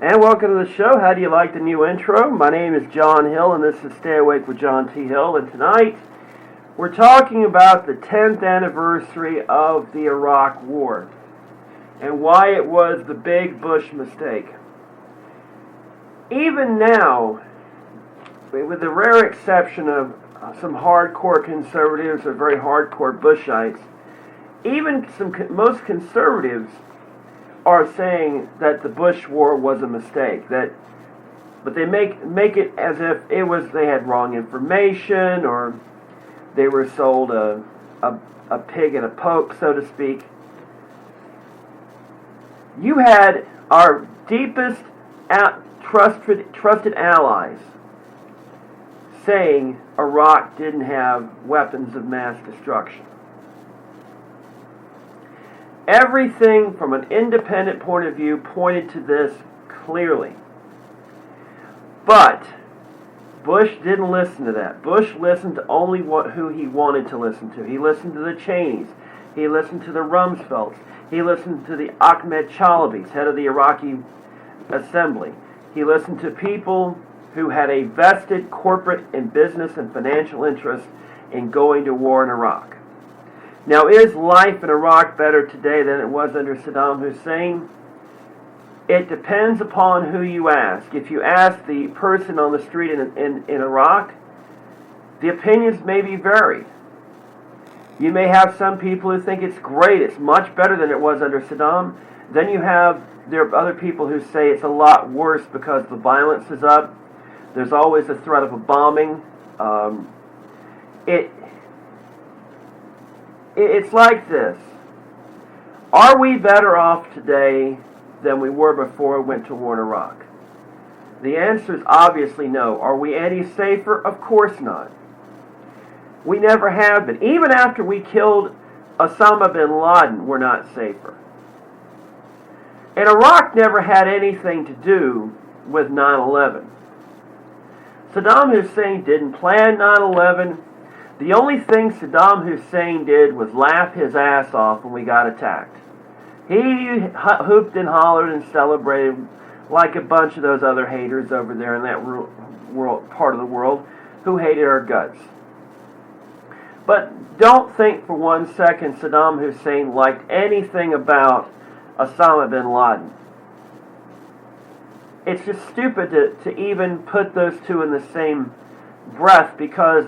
And welcome to the show. How do you like the new intro? My name is John Hill, and this is Stay Awake with John T. Hill. And tonight, we're talking about the 10th anniversary of the Iraq War and why it was the big Bush mistake. Even now, with the rare exception of some hardcore conservatives or very hardcore Bushites, even most conservatives are saying that the Bush war was a mistake. But they make it as if they had wrong information, or they were sold a pig in a poke, so to speak. You had our deepest trusted allies saying Iraq didn't have weapons of mass destruction. Everything from an independent point of view pointed to this clearly. But Bush didn't listen to that. Bush listened to only who he wanted to listen to. He listened to the Cheneys. He listened to the Rumsfelds. He listened to the Ahmed Chalabis, head of the Iraqi Assembly. He listened to people who had a vested corporate and business and financial interest in going to war in Iraq. Now, is life in Iraq better today than it was under Saddam Hussein? It depends upon who you ask. If you ask the person on the street in Iraq, the opinions may be varied. You may have some people who think it's great, it's much better than it was under Saddam. Then there are other people who say it's a lot worse because the violence is up. There's always the threat of a bombing. It's like this. Are we better off today than we were before we went to war in Iraq? The answer is obviously no. Are we any safer? Of course not. We never have been. Even after we killed Osama bin Laden, we're not safer. And Iraq never had anything to do with 9/11. Saddam Hussein didn't plan 9/11. The only thing Saddam Hussein did was laugh his ass off when we got attacked. He hooped and hollered and celebrated like a bunch of those other haters over there in that part of the world who hated our guts. But don't think for 1 second Saddam Hussein liked anything about Osama bin Laden. It's just stupid to even put those two in the same breath, because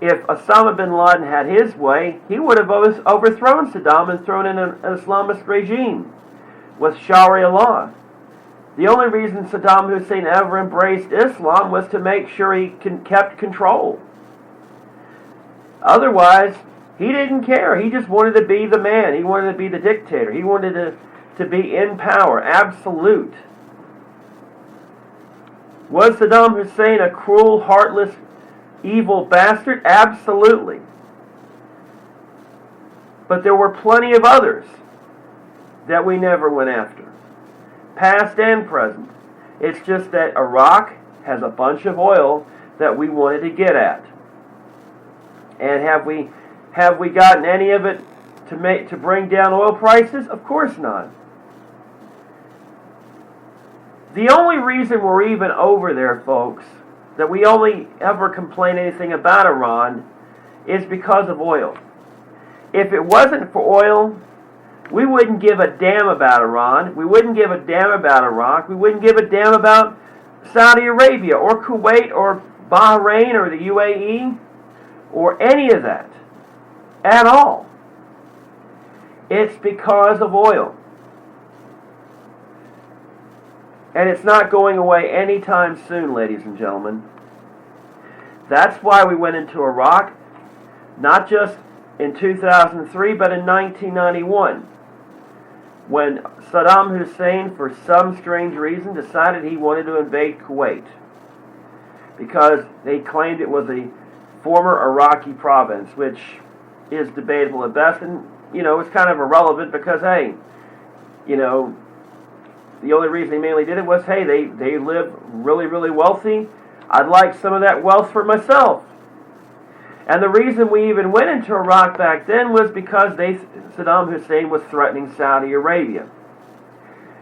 if Osama bin Laden had his way, he would have overthrown Saddam and thrown in an Islamist regime with Sharia law. The only reason Saddam Hussein ever embraced Islam was to make sure he kept control. Otherwise, he didn't care. He just wanted to be the man. He wanted to be the dictator. He wanted to be in power, absolute. Was Saddam Hussein a cruel, heartless, evil bastard? Absolutely. But there were plenty of others that we never went after, past and present. It's just that Iraq has a bunch of oil that we wanted to get at. And have we gotten any of it to bring down oil prices? Of course not. The only reason we're even over there, folks, that we only ever complain anything about Iran, is because of oil. If it wasn't for oil, we wouldn't give a damn about Iran. We wouldn't give a damn about Iraq. We wouldn't give a damn about Saudi Arabia or Kuwait or Bahrain or the UAE or any of that at all. It's because of oil. And it's not going away anytime soon, ladies and gentlemen. That's why we went into Iraq, not just in 2003, but in 1991, when Saddam Hussein, for some strange reason, decided he wanted to invade Kuwait, because they claimed it was a former Iraqi province, which is debatable at best, and, it's kind of irrelevant because, hey, the only reason they mainly did it was, hey, they live really, really wealthy. I'd like some of that wealth for myself. And the reason we even went into Iraq back then was because Saddam Hussein was threatening Saudi Arabia.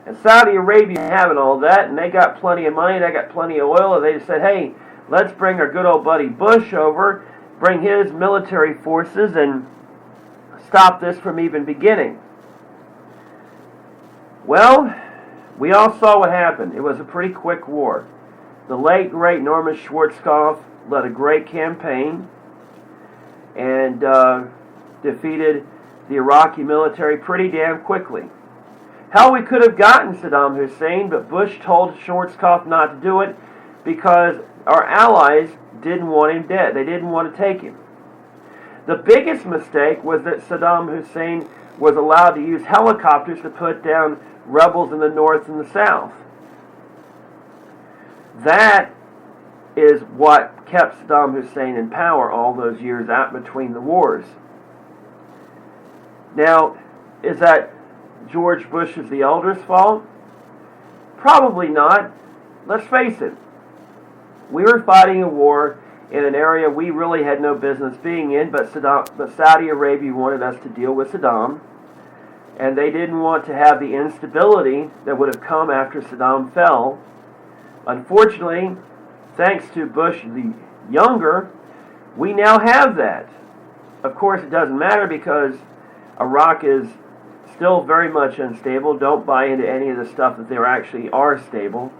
And Saudi Arabia having all that, and they got plenty of money, they got plenty of oil, and they just said, hey, let's bring our good old buddy Bush over, bring his military forces, and stop this from even beginning. Well, we all saw what happened. It was a pretty quick war. The late, great Norman Schwarzkopf led a great campaign and defeated the Iraqi military pretty damn quickly. Hell, we could have gotten Saddam Hussein, but Bush told Schwarzkopf not to do it because our allies didn't want him dead. They didn't want to take him. The biggest mistake was that Saddam Hussein was allowed to use helicopters to put down rebels in the north and the south. That is what kept Saddam Hussein in power all those years out between the wars. Now, is that George Bush's the elder's fault? Probably not. Let's face it. We were fighting a war in an area we really had no business being in, but Saudi Arabia wanted us to deal with Saddam, and they didn't want to have the instability that would have come after Saddam fell. Unfortunately, thanks to Bush the younger, we now have that. Of course, it doesn't matter because Iraq is still very much unstable. Don't buy into any of the stuff that they actually are stable.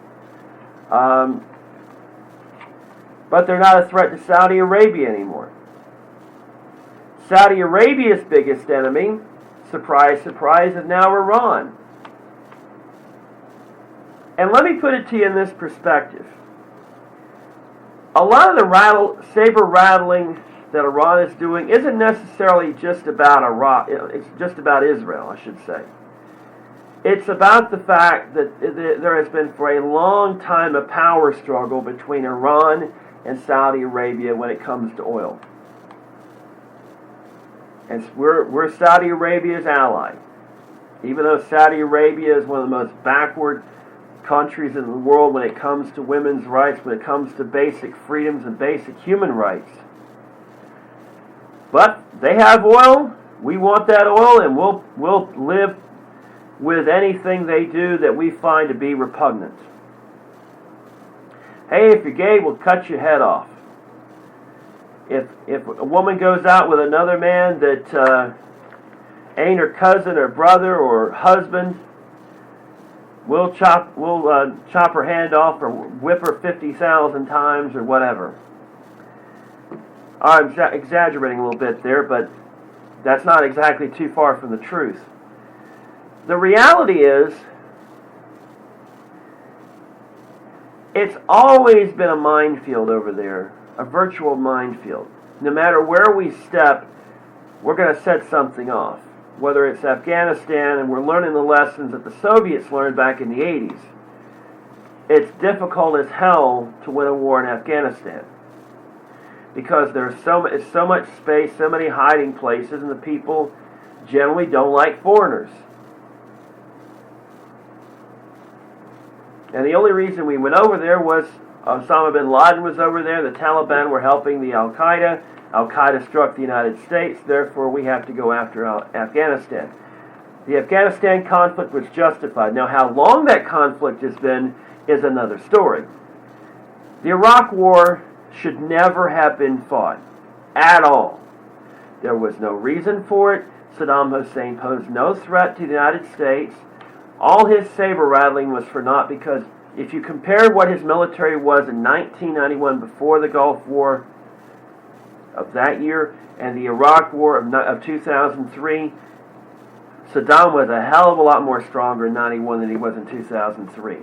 But they're not a threat to Saudi Arabia anymore. Saudi Arabia's biggest enemy, surprise, surprise, is now Iran. And let me put it to you in this perspective. A lot of the saber rattling that Iran is doing isn't necessarily just about Iraq. It's just about Israel, I should say. It's about the fact that there has been for a long time a power struggle between Iran and Saudi Arabia when it comes to oil. And we're Saudi Arabia's ally. Even though Saudi Arabia is one of the most backward countries in the world when it comes to women's rights, when it comes to basic freedoms and basic human rights. But they have oil. We want that oil, and we'll live with anything they do that we find to be repugnant. Hey, if you're gay, we'll cut your head off. If a woman goes out with another man that ain't her cousin or brother or husband, we'll chop her hand off or whip her 50,000 times or whatever. I'm exaggerating a little bit there, but that's not exactly too far from the truth. The reality is, it's always been a minefield over there, a virtual minefield. No matter where we step, we're going to set something off. Whether it's Afghanistan, and we're learning the lessons that the Soviets learned back in the 80s. It's difficult as hell to win a war in Afghanistan because there's so much space, so many hiding places, and the people generally don't like foreigners. And the only reason we went over there was Osama bin Laden was over there, the Taliban were helping the Al-Qaeda. Al-Qaeda struck the United States, therefore we have to go after Afghanistan. The Afghanistan conflict was justified. Now, how long that conflict has been is another story. The Iraq War should never have been fought, at all. There was no reason for it. Saddam Hussein posed no threat to the United States. All his saber-rattling was for naught because if you compare what his military was in 1991 before the Gulf War of that year and the Iraq War of 2003, Saddam was a hell of a lot more stronger in 91 than he was in 2003.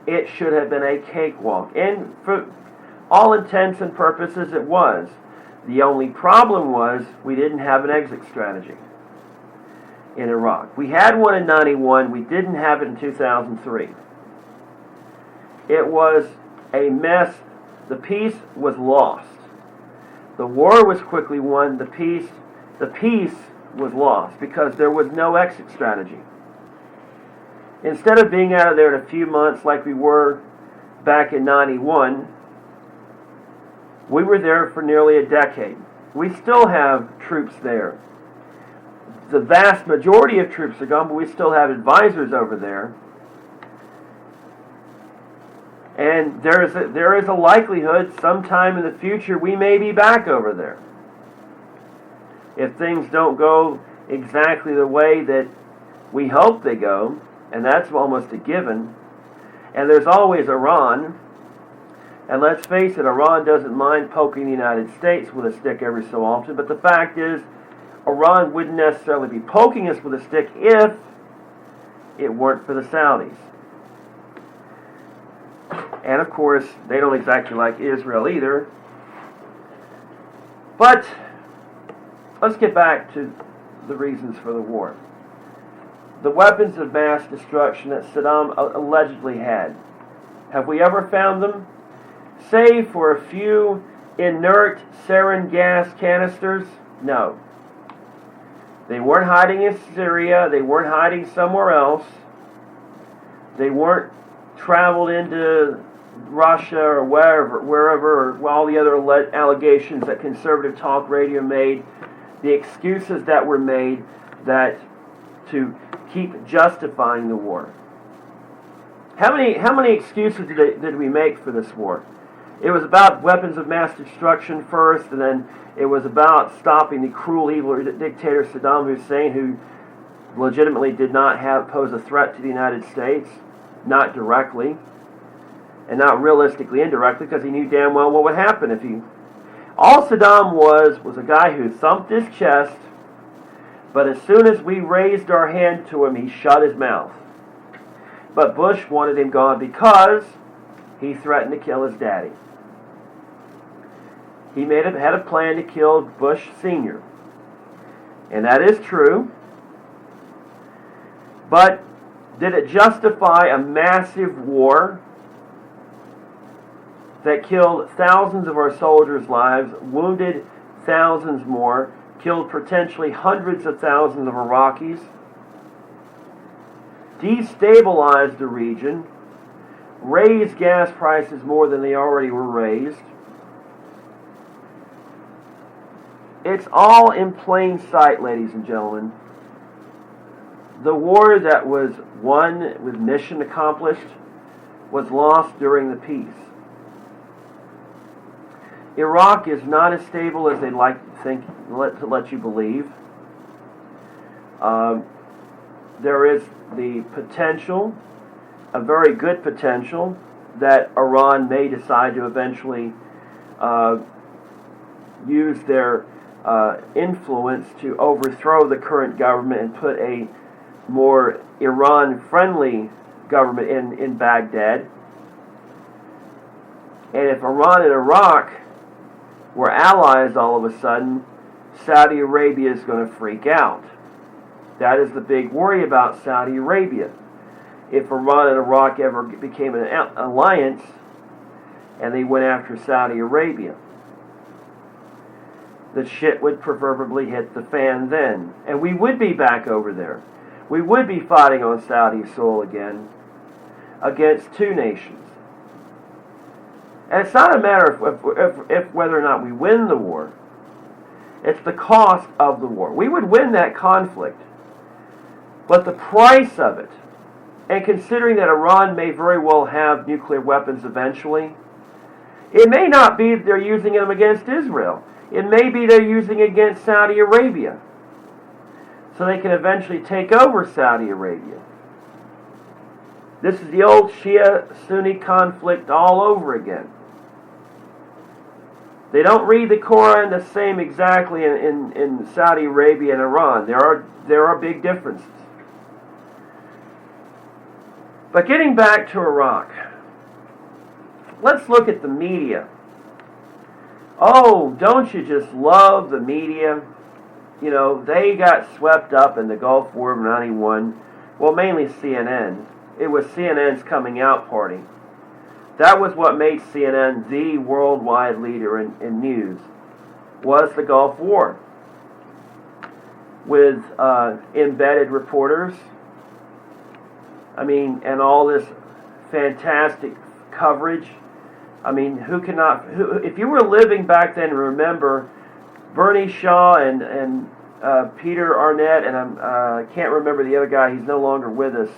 It should have been a cakewalk, and for all intents and purposes it was. The only problem was we didn't have an exit strategy in Iraq. We had one in 91, we didn't have it in 2003. It was a mess. The peace was lost. The war was quickly won. The peace was lost because there was no exit strategy. Instead of being out of there in a few months like we were back in 91, we were there for nearly a decade. We still have troops there. the vast majority of troops are gone, but we still have advisors over there. And there is a likelihood sometime in the future we may be back over there. If things don't go exactly the way that we hope they go, and that's almost a given. And there's always Iran. And let's face it, Iran doesn't mind poking the United States with a stick every so often, but the fact is, Iran wouldn't necessarily be poking us with a stick if it weren't for the Saudis. And of course, they don't exactly like Israel either. But let's get back to the reasons for the war. The weapons of mass destruction that Saddam allegedly had. Have we ever found them? Save for a few inert sarin gas canisters? No. They weren't hiding in Syria. They weren't hiding somewhere else. They weren't traveled into Russia or wherever, or all the other allegations that conservative talk radio made, the excuses that were made that to keep justifying the war. How many excuses did we make for this war? It was about weapons of mass destruction first, and then it was about stopping the cruel, evil dictator Saddam Hussein, who legitimately did not pose a threat to the United States, not directly, and not realistically indirectly, because he knew damn well what would happen if he... All Saddam was a guy who thumped his chest, but as soon as we raised our hand to him, he shut his mouth. But Bush wanted him gone because he threatened to kill his daddy. He had a plan to kill Bush Sr. And that is true. But did it justify a massive war that killed thousands of our soldiers' lives, wounded thousands more, killed potentially hundreds of thousands of Iraqis, destabilized the region, raised gas prices more than they already were raised? It's all in plain sight, ladies and gentlemen. The war that was won with mission accomplished was lost during the peace. Iraq is not as stable as they'd like to let you believe. There is the potential, a very good potential, that Iran may decide to eventually use their influence to overthrow the current government and put a more Iran-friendly government in Baghdad. And if Iran and Iraq were allies all of a sudden, Saudi Arabia is going to freak out. That is the big worry about Saudi Arabia. If Iran and Iraq ever became an alliance and they went after Saudi Arabia, the shit would proverbially hit the fan then. And we would be back over there. We would be fighting on Saudi soil again against two nations. And it's not a matter of whether or not we win the war. It's the cost of the war. We would win that conflict. But the price of it, and considering that Iran may very well have nuclear weapons eventually, it may not be that they're using them against Israel. It may be they're using it against Saudi Arabia, so they can eventually take over Saudi Arabia. This is the old Shia-Sunni conflict all over again. They don't read the Quran the same exactly in Saudi Arabia and Iran. There are big differences. But getting back to Iraq, let's look at the media. Oh, don't you just love the media? You know, they got swept up in the Gulf War of 91. Well, mainly CNN. It was CNN's coming out party. That was what made CNN the worldwide leader in news, was the Gulf War. With embedded reporters, and all this fantastic coverage. If you were living back then, remember Bernie Shaw and Peter Arnett, and I can't remember the other guy. He's no longer with us.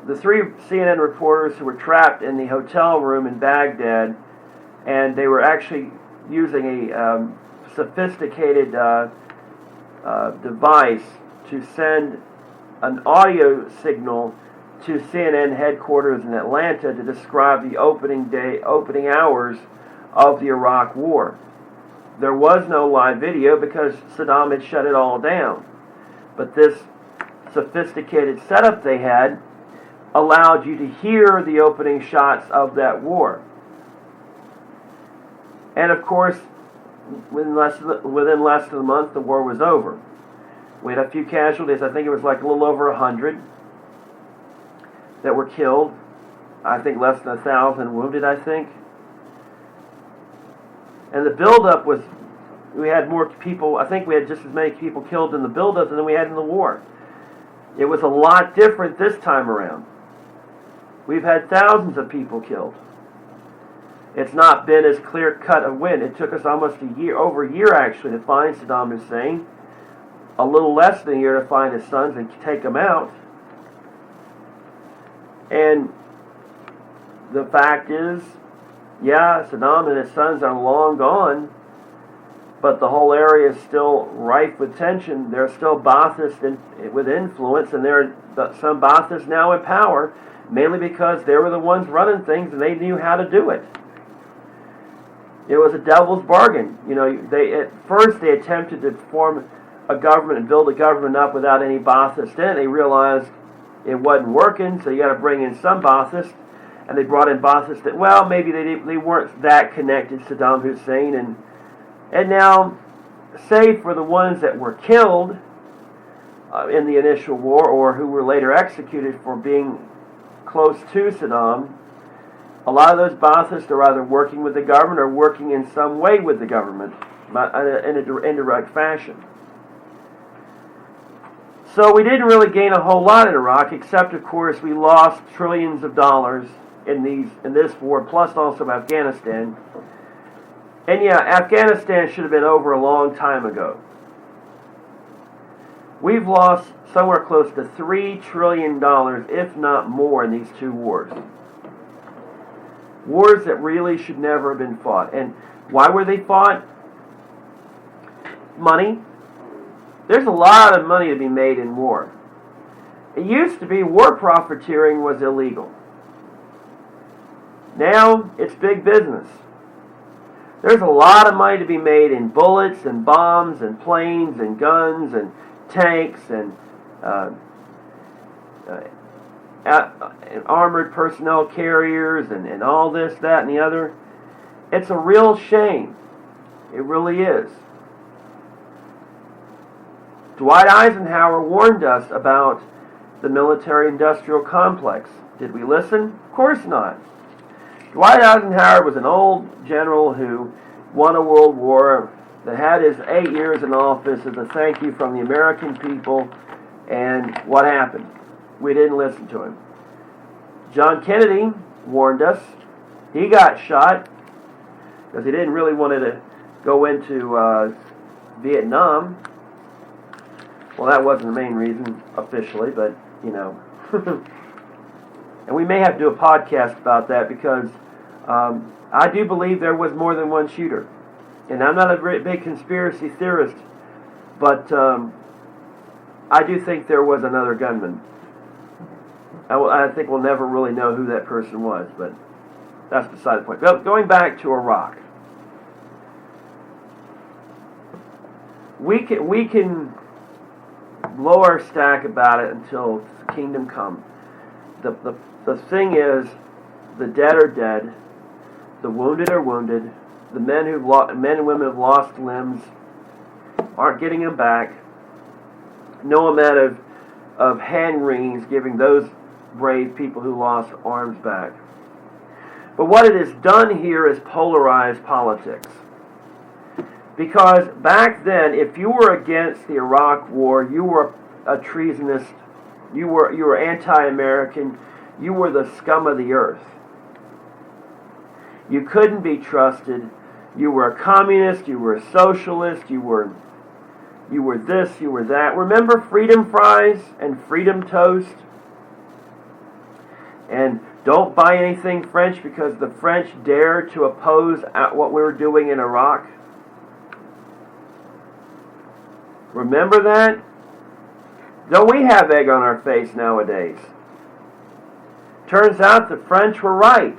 The three CNN reporters who were trapped in the hotel room in Baghdad, and they were actually using a sophisticated device to send an audio signal to CNN headquarters in Atlanta to describe the opening hours of the Iraq War. There was no live video because Saddam had shut it all down. But this sophisticated setup they had allowed you to hear the opening shots of that war. And of course, within less than a month, the war was over. We had a few casualties. I think it was like a little over 100 that were killed. I think less than 1,000 wounded, I think. And the buildup was, we had more people, I think we had just as many people killed in the buildup than we had in the war. It was a lot different this time around. We've had thousands of people killed. It's not been as clear-cut a win. It took us almost over a year actually, to find Saddam Hussein. A little less than a year to find his sons and take them out. And the fact is, yeah, Saddam and his sons are long gone, but the whole area is still rife with tension. There are still Baathists with influence, and there are some Baathists now in power, mainly because they were the ones running things and they knew how to do it. It was a devil's bargain. You know, at first they attempted to form a government and build a government up without any Baathists in it. They realized it wasn't working, so you got to bring in some Baathists. And they brought in Baathists that, well, maybe they weren't that connected to Saddam Hussein. And now, save for the ones that were killed in the initial war or who were later executed for being close to Saddam, a lot of those Baathists are either working with the government or working in some way with the government in an indirect fashion. So we didn't really gain a whole lot in Iraq, except, of course, we lost trillions of dollars in this war, plus also Afghanistan. And yeah, Afghanistan should have been over a long time ago. We've lost somewhere close to $3 trillion, if not more, in these two wars. Wars that really should never have been fought. And why were they fought? Money. There's a lot of money to be made in war. It used to be war profiteering was illegal. Now, it's big business. There's a lot of money to be made in bullets and bombs and planes and guns and tanks and armored personnel carriers and all this, that, and the other. It's a real shame. It really is. Dwight Eisenhower warned us about the military-industrial complex. Did we listen? Of course not. Dwight Eisenhower was an old general who won a world war, that had his 8 years in office as a thank you from the American people, and what happened? We didn't listen to him. John Kennedy warned us. He got shot because he didn't really want to go into Vietnam. Well, that wasn't the main reason officially, but, you know. And we may have to do a podcast about that because I do believe there was more than one shooter. And I'm not a very big conspiracy theorist, but I do think there was another gunman. I think we'll never really know who that person was, but that's beside the point. Going back to Iraq. We can blow our stack about it until the kingdom come. The thing is, the dead are dead, the wounded are wounded, the men and women who've lost limbs aren't getting them back. No amount of hand wringings giving those brave people who lost arms back. But what it has done here is polarize politics. Because back then, if you were against the Iraq War, you were a treasonist, you were anti-American, you were the scum of the earth. You couldn't be trusted. You were a communist, you were a socialist, you were this, you were that. Remember freedom fries and freedom toast? And don't buy anything French because the French dared to oppose what we were doing in Iraq. Remember that? Don't we have egg on our face nowadays? Turns out the French were right.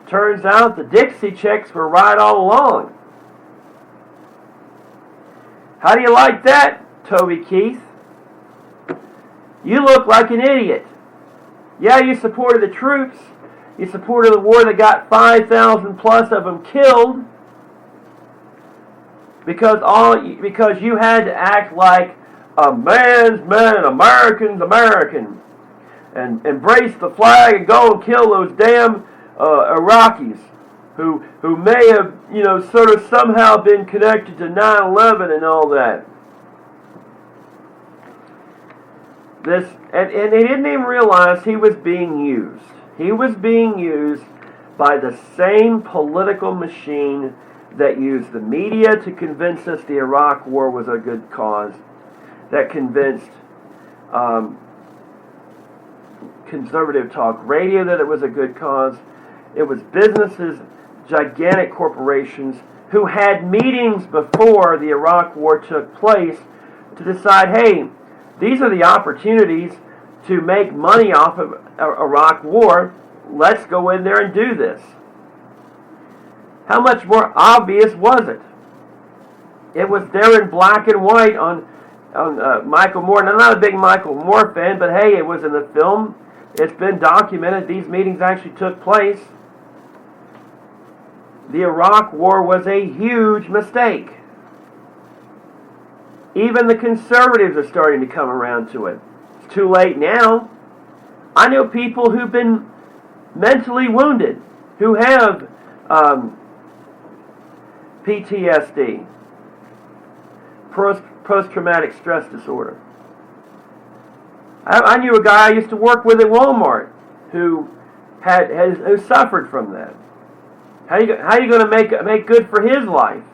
Turns out the Dixie Chicks were right all along. How do you like that, Toby Keith? You look like an idiot. Yeah, you supported the troops. You supported the war that got 5,000 plus of them killed because you had to act like a man's man, an American's American, and embrace the flag and go and kill those damn Iraqis who may have, sort of somehow been connected to 9/11 and all that. And he didn't even realize he was being used. He was being used by the same political machine that used the media to convince us the Iraq War was a good cause, that convinced conservative talk radio that it was a good cause. It was businesses, gigantic corporations, who had meetings before the Iraq War took place to decide, hey, these are the opportunities to make money off of Iraq War. Let's go in there and do this. How much more obvious was it? It was there in black and white on Michael Moore. And I'm not a big Michael Moore fan, but hey, it was in the film. It's been documented. These meetings actually took place. The Iraq War was a huge mistake. Even the conservatives are starting to come around to it. It's too late now. I know people who've been mentally wounded, who have PTSD, post-traumatic stress disorder. I knew a guy I used to work with at Walmart who who suffered from that. How are you going to make good for his life?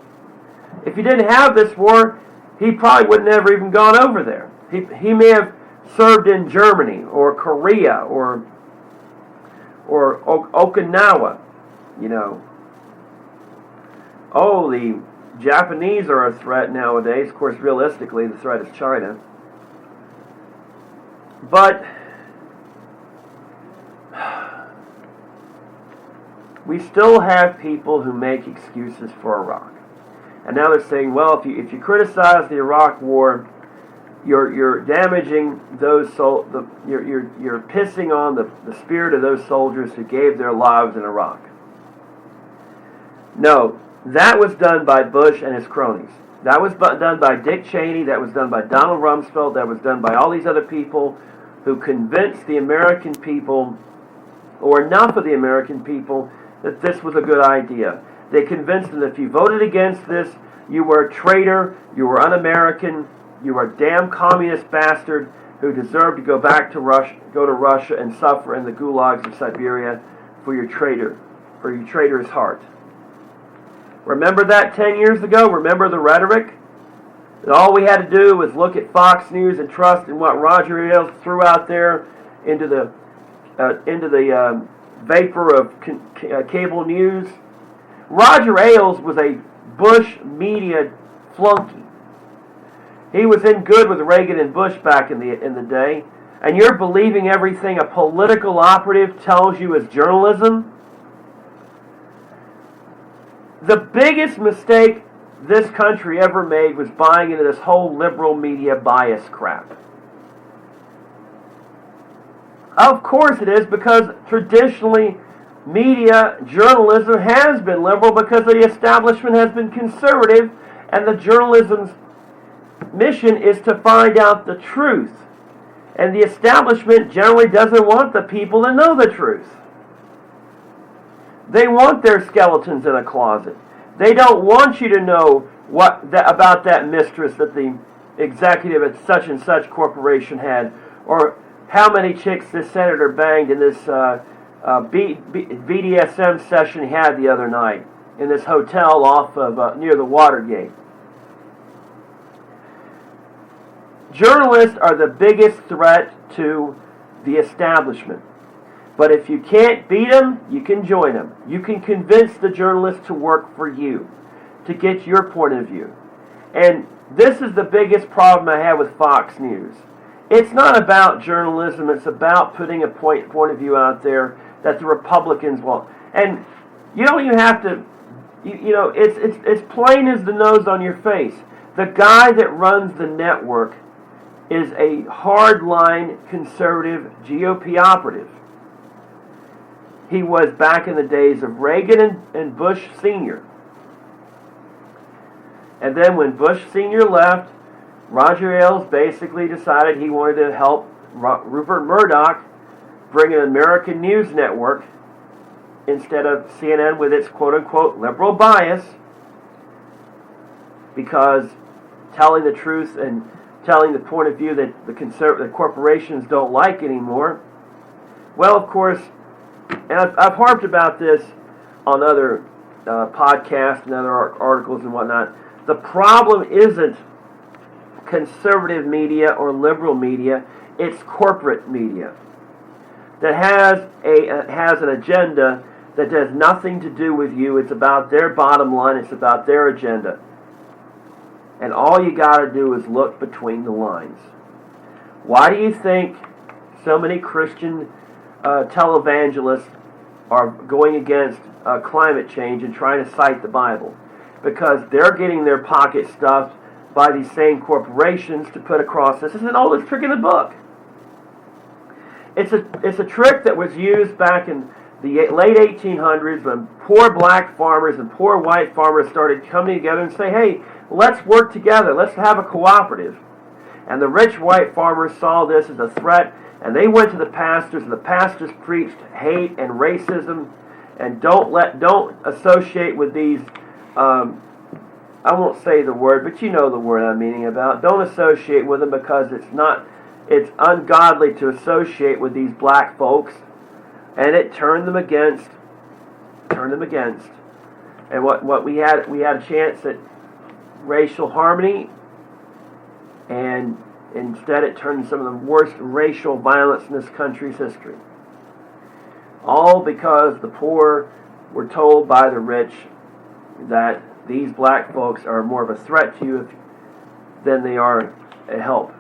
If you didn't have this war, he probably would never even gone over there. He may have served in Germany or Korea or Okinawa, Oh, the Japanese are a threat nowadays. Of course, realistically, the threat is China. But we still have people who make excuses for Iraq. And now they're saying, well, if you criticize the Iraq War, you're damaging those you're pissing on the spirit of those soldiers who gave their lives in Iraq. No, that was done by Bush and his cronies. That was done by Dick Cheney. That was done by Donald Rumsfeld. That was done by all these other people who convinced the American people, or enough of the American people, that this was a good idea. They convinced them that if you voted against this, you were a traitor, you were un-American, you were a damn communist bastard who deserved to go to Russia and suffer in the gulags of Siberia for your traitor's heart. Remember that 10 years ago? Remember the rhetoric? That all we had to do was look at Fox News and trust in what Roger Ailes threw out there into the vapor of cable news. Roger Ailes was a Bush media flunky. He was in good with Reagan and Bush back in the day, and you're believing everything a political operative tells you as journalism? The biggest mistake this country ever made was buying into this whole liberal media bias crap. Of course it is, because traditionally media journalism has been liberal because the establishment has been conservative, and the journalism's mission is to find out the truth. And the establishment generally doesn't want the people to know the truth. They want their skeletons in a closet. They don't want you to know about that mistress that the executive at such and such corporation had, or how many chicks this senator banged in this BDSM session he had the other night. in this hotel off of near the Watergate. Journalists are the biggest threat to the establishment. But if you can't beat them, you can join them. You can convince the journalist to work for you, to get your point of view. And this is the biggest problem I have with Fox News. It's not about journalism. It's about putting a point of view out there that the Republicans want. And you don't even have to, it's plain as the nose on your face. The guy that runs the network is a hardline conservative GOP operative. He was back in the days of Reagan and Bush Sr. And then when Bush Sr. left, Roger Ailes basically decided he wanted to help Rupert Murdoch bring an American news network instead of CNN with its quote-unquote liberal bias, because telling the truth and telling the point of view that the corporations don't like anymore. Well, of course, and I've harped about this on other podcasts and other articles and whatnot. The problem isn't conservative media or liberal media; it's corporate media that has an agenda that has nothing to do with you. It's about their bottom line. It's about their agenda. And all you got to do is look between the lines. Why do you think so many Christian televangelists are going against climate change and trying to cite the Bible? Because they're getting their pocket stuffed by these same corporations to put across this. This is an oldest trick in the book. It's a trick that was used back in the late 1800s when poor black farmers and poor white farmers started coming together and say, hey, let's work together. Let's have a cooperative. And the rich white farmers saw this as a threat, and they went to the pastors, and the pastors preached hate and racism, and don't associate with these, I won't say the word, but you know the word I'm meaning about. Don't associate with them because it's ungodly to associate with these black folks. And it turned them against. And what we had a chance at racial harmony, and instead it turned some of the worst racial violence in this country's history. All because the poor were told by the rich that these black folks are more of a threat to you than they are a help.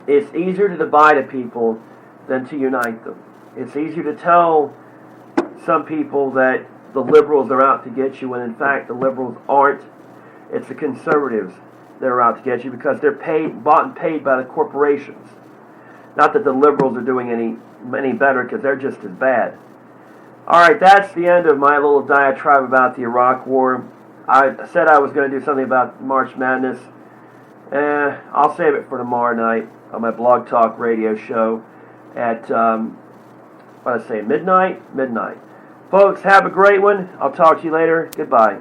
It's easier to divide a people than to unite them. It's easier to tell some people that the liberals are out to get you when in fact the liberals aren't. It's the conservatives that are out to get you because they're bought and paid by the corporations. Not that the liberals are doing any better, because they're just as bad. Alright, that's the end of my little diatribe about the Iraq War. I said I was going to do something about March Madness. I'll save it for tomorrow night on my Blog Talk radio show at, midnight? Midnight. Folks, have a great one. I'll talk to you later. Goodbye.